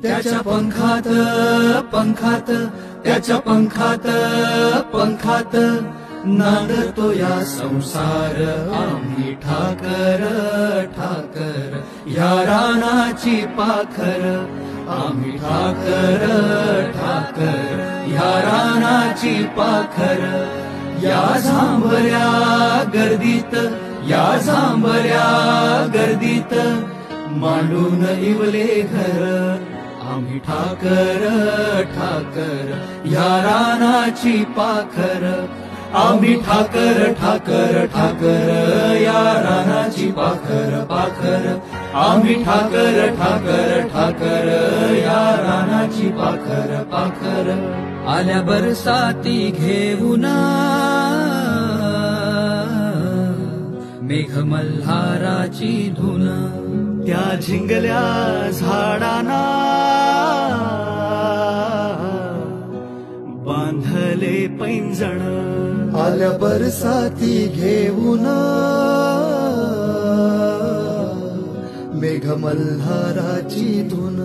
त्याच्या पंखात पंखात त्याच्या पंखात पंखात नांदतो या संसार आम्ही ठाकर ठाकर या रानाची पाखर आम्ही ठाकर ठाकर या रानाची पाखर या झांबऱ्या गर्दीत या झांबऱ्या गर्दीत मांडून इवले घर आम्ही ठाकर ठाकर या रानाची पाखर आम्ही ठाकर ठाकर ठाकर या रानाची पाखर पाखर आम्ही ठाकर ठाकर ठाकर या रानाची पाखर पाखर आल्या बरसाती घेऊन मेघमल्हाराची धून त्या झिंगल्या झाडांना बांधले पैंजण आल्या बरसाती घेऊन मेघमल्हाराची धून